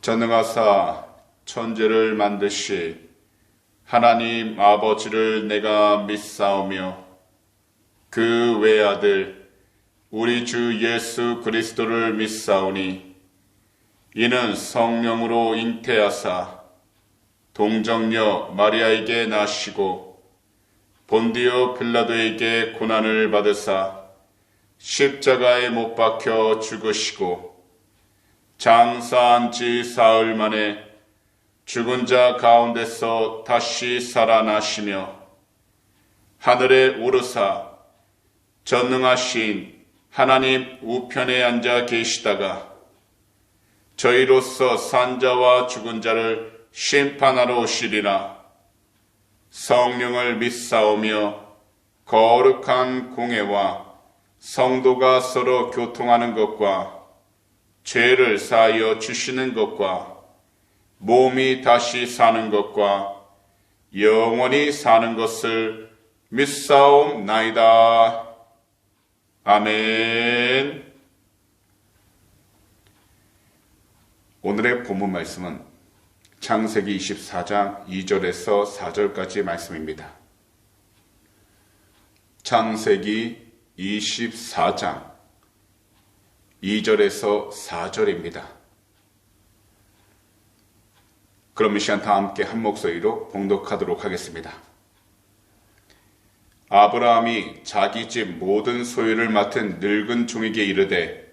전능하사 천지를 만드시 하나님 아버지를 내가 믿사오며 그 외아들 우리 주 예수 그리스도를 믿사오니 이는 성령으로 잉태하사 동정녀 마리아에게 나시고 본디오 빌라도에게 고난을 받으사 십자가에 못 박혀 죽으시고 장사한 지 사흘 만에 죽은 자 가운데서 다시 살아나시며 하늘에 오르사 전능하신 하나님 우편에 앉아 계시다가 저희로서 산자와 죽은 자를 심판하러 오시리라. 성령을 믿사오며 거룩한 공회와 성도가 서로 교통하는 것과 죄를 사하여 주시는 것과 몸이 다시 사는 것과 영원히 사는 것을 믿사옵나이다. 아멘. 오늘의 본문 말씀은 창세기 24장 2절에서 4절까지 말씀입니다. 창세기 24장 2절에서 4절입니다. 그럼 이 시간 다 함께 한 목소리로 봉독하도록 하겠습니다. 아브라함이 자기 집 모든 소유를 맡은 늙은 종에게 이르되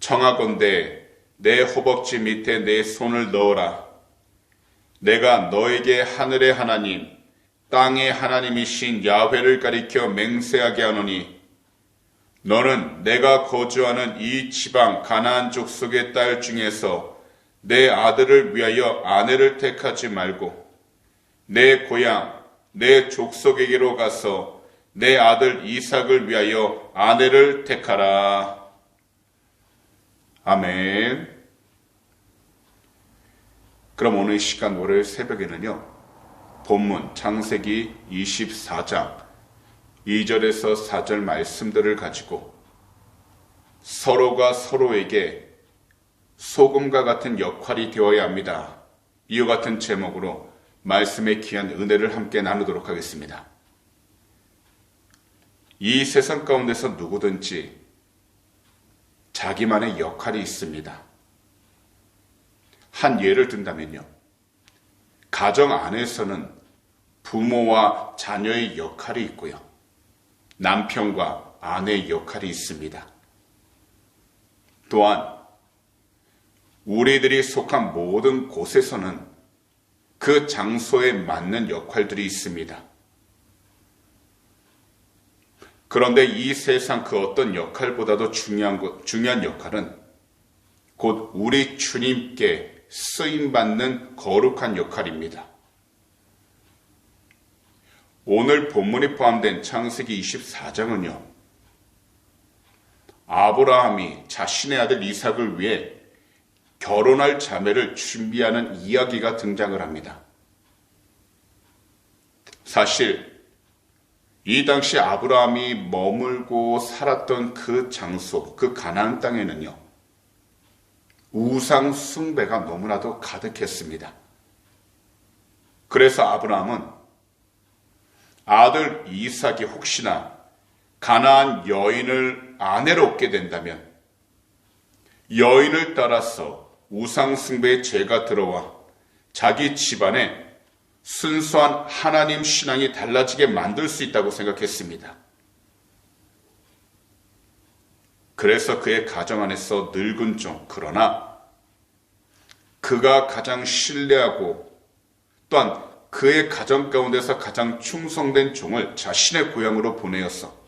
청하건대 내 허벅지 밑에 내 손을 넣어라. 내가 너에게 하늘의 하나님 땅의 하나님이신 야훼를 가리켜 맹세하게 하노니 너는 내가 거주하는 이 지방 가나안 족속의 딸 중에서 내 아들을 위하여 아내를 택하지 말고 내 고향 내 족속에게로 가서 내 아들 이삭을 위하여 아내를 택하라. 아멘. 그럼 오늘 시간 월요일 새벽에는요, 본문 창세기 24장 2절에서 4절 말씀들을 가지고 서로가 서로에게 소금과 같은 역할이 되어야 합니다. 이와 같은 제목으로 말씀의 귀한 은혜를 함께 나누도록 하겠습니다. 이 세상 가운데서 누구든지 자기만의 역할이 있습니다. 한 예를 든다면요, 가정 안에서는 부모와 자녀의 역할이 있고요, 남편과 아내의 역할이 있습니다. 또한 우리들이 속한 모든 곳에서는 그 장소에 맞는 역할들이 있습니다. 그런데 이 세상 그 어떤 역할보다도 중요한 역할은 곧 우리 주님께 쓰임받는 거룩한 역할입니다. 오늘 본문이 포함된 창세기 24장은요, 아브라함이 자신의 아들 이삭을 위해 결혼할 자매를 준비하는 이야기가 등장을 합니다. 사실 이 당시 아브라함이 머물고 살았던 그 장소, 그 가나안 땅에는요, 우상 숭배가 너무나도 가득했습니다. 그래서 아브라함은 아들 이삭이 혹시나 가나안 여인을 아내로 얻게 된다면 여인을 따라서 우상 숭배의 죄가 들어와 자기 집안에 순수한 하나님 신앙이 달라지게 만들 수 있다고 생각했습니다. 그래서 그의 가정 안에서 늙은 종, 그러나 그가 가장 신뢰하고 또한 그의 가정 가운데서 가장 충성된 종을 자신의 고향으로 보내어서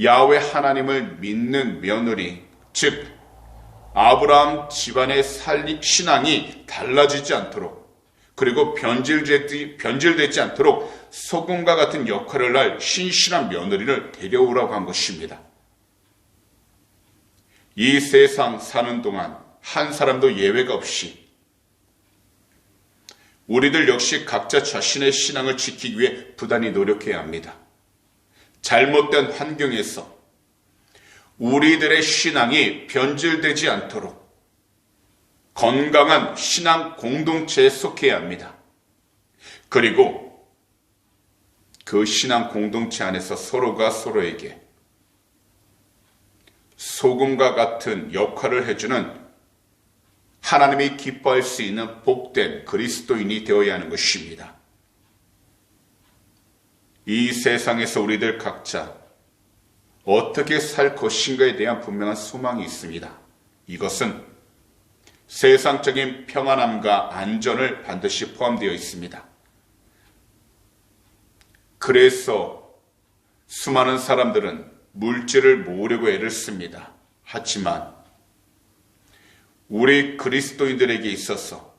야훼 하나님을 믿는 며느리, 즉 아브라함 집안의 신앙이 달라지지 않도록, 그리고 변질되지 않도록 소금과 같은 역할을 할 신실한 며느리를 데려오라고 한 것입니다. 이 세상 사는 동안 한 사람도 예외가 없이 우리들 역시 각자 자신의 신앙을 지키기 위해 부단히 노력해야 합니다. 잘못된 환경에서 우리들의 신앙이 변질되지 않도록 건강한 신앙 공동체에 속해야 합니다. 그리고 그 신앙 공동체 안에서 서로가 서로에게 소금과 같은 역할을 해주는 하나님이 기뻐할 수 있는 복된 그리스도인이 되어야 하는 것입니다. 이 세상에서 우리들 각자 어떻게 살 것인가에 대한 분명한 소망이 있습니다. 이것은 세상적인 평안함과 안전을 반드시 포함되어 있습니다. 그래서 수많은 사람들은 물질을 모으려고 애를 씁니다. 하지만 우리 그리스도인들에게 있어서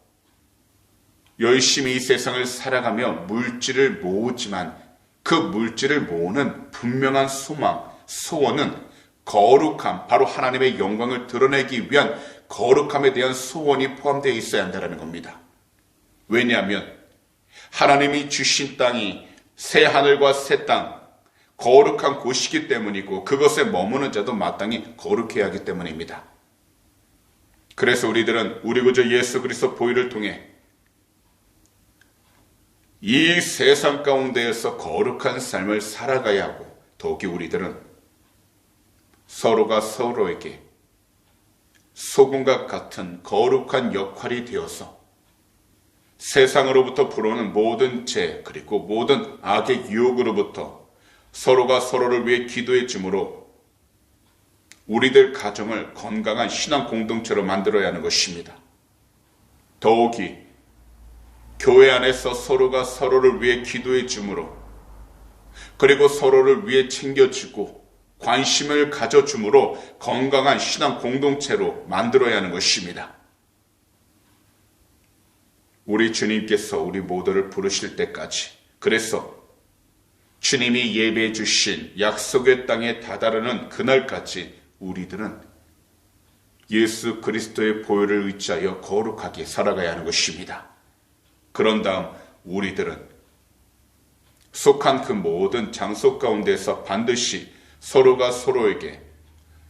열심히 이 세상을 살아가며 물질을 모으지만 그 물질을 모으는 분명한 소망, 소원은 거룩함, 바로 하나님의 영광을 드러내기 위한 거룩함에 대한 소원이 포함되어 있어야 한다는 겁니다. 왜냐하면 하나님이 주신 땅이 새 하늘과 새 땅, 거룩한 곳이기 때문이고 그것에 머무는 자도 마땅히 거룩해야 하기 때문입니다. 그래서 우리들은 우리 구주 예수 그리스도 보혈을 통해 이 세상 가운데에서 거룩한 삶을 살아가야 하고, 더욱이 우리들은 서로가 서로에게 소금과 같은 거룩한 역할이 되어서 세상으로부터 불어오는 모든 죄 그리고 모든 악의 유혹으로부터 서로가 서로를 위해 기도해 주므로 우리들 가정을 건강한 신앙 공동체로 만들어야 하는 것입니다. 더욱이 교회 안에서 서로가 서로를 위해 기도해 주므로, 그리고 서로를 위해 챙겨주고 관심을 가져주므로 건강한 신앙 공동체로 만들어야 하는 것입니다. 우리 주님께서 우리 모두를 부르실 때까지, 그래서 주님이 예배해 주신 약속의 땅에 다다르는 그날까지 우리들은 예수 그리스도의 보혈을 의지하여 거룩하게 살아가야 하는 것입니다. 그런 다음 우리들은 속한 그 모든 장소 가운데서 반드시 서로가 서로에게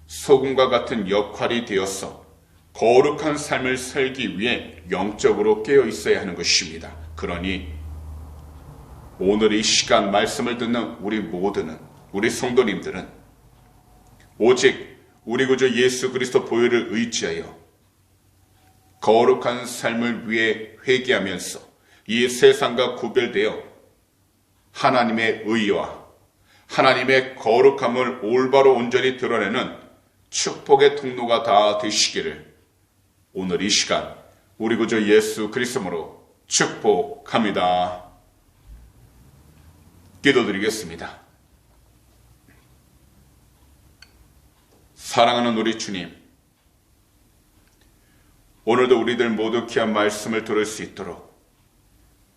소금과 같은 역할이 되어서 거룩한 삶을 살기 위해 영적으로 깨어 있어야 하는 것입니다. 그러니 오늘 이 시간 말씀을 듣는 우리 모두는, 우리 성도님들은 오직 우리 구주 예수 그리스도 보혈을 의지하여 거룩한 삶을 위해 회개하면서 이 세상과 구별되어 하나님의 의와 하나님의 거룩함을 올바로 온전히 드러내는 축복의 통로가 다 되시기를 오늘 이 시간 우리 구주 예수 그리스도로 축복합니다. 기도드리겠습니다. 사랑하는 우리 주님, 오늘도 우리들 모두 귀한 말씀을 들을 수 있도록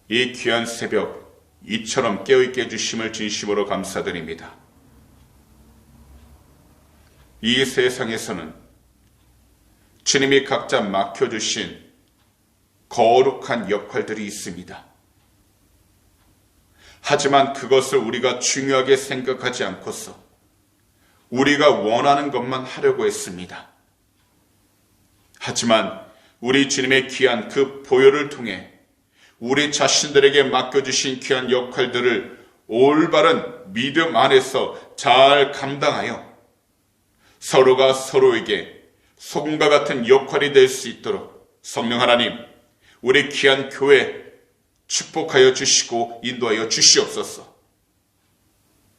이 귀한 새벽 이처럼 깨어있게 해주심을 진심으로 감사드립니다. 이 세상에서는 주님이 각자 맡겨주신 거룩한 역할들이 있습니다. 하지만 그것을 우리가 중요하게 생각하지 않고서 우리가 원하는 것만 하려고 했습니다. 하지만 우리 주님의 귀한 그 보혈을 통해 우리 자신들에게 맡겨주신 귀한 역할들을 올바른 믿음 안에서 잘 감당하여 서로가 서로에게 소금과 같은 역할이 될 수 있도록 성령 하나님, 우리 귀한 교회 축복하여 주시고 인도하여 주시옵소서.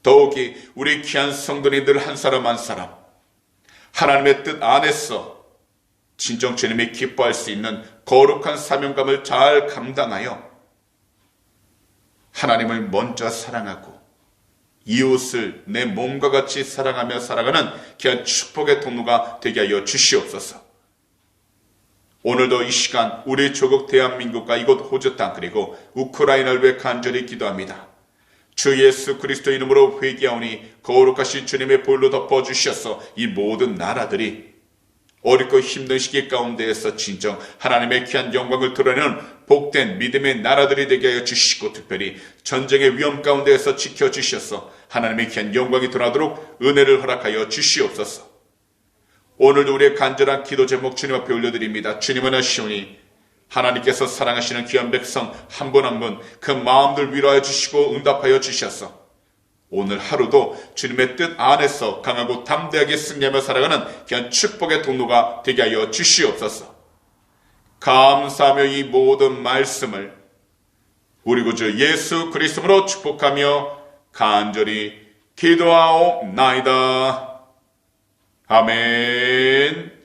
더욱이 우리 귀한 성도님들 한 사람 한 사람 하나님의 뜻 안에서 진정 주님이 기뻐할 수 있는 거룩한 사명감을 잘 감당하여 하나님을 먼저 사랑하고 이웃을 내 몸과 같이 사랑하며 살아가는 귀한 축복의 통로가 되게 하여 주시옵소서. 오늘도 이 시간 우리 조국 대한민국과 이곳 호주 땅 그리고 우크라이나를 위해 간절히 기도합니다. 주 예수 그리스도 이름으로 회개하오니 거룩하신 주님의 보혈로 덮어주셔서 이 모든 나라들이 어렵고 힘든 시기 가운데에서 진정 하나님의 귀한 영광을 드러내는 복된 믿음의 나라들이 되게 하여 주시고, 특별히 전쟁의 위험 가운데에서 지켜주셔서 하나님의 귀한 영광이 드러나도록 은혜를 허락하여 주시옵소서. 오늘도 우리의 간절한 기도 제목 주님 앞에 올려드립니다. 주님은 하시오니 하나님께서 사랑하시는 귀한 백성 한 분 한 분 그 마음들 위로하여 주시고 응답하여 주셔서 오늘 하루도 주님의 뜻 안에서 강하고 담대하게 승리하며 살아가는 귀한 축복의 통로가 되게 하여 주시옵소서. 감사하며 이 모든 말씀을 우리 구주 예수 그리스도로 축복하며 간절히 기도하옵나이다. 아멘.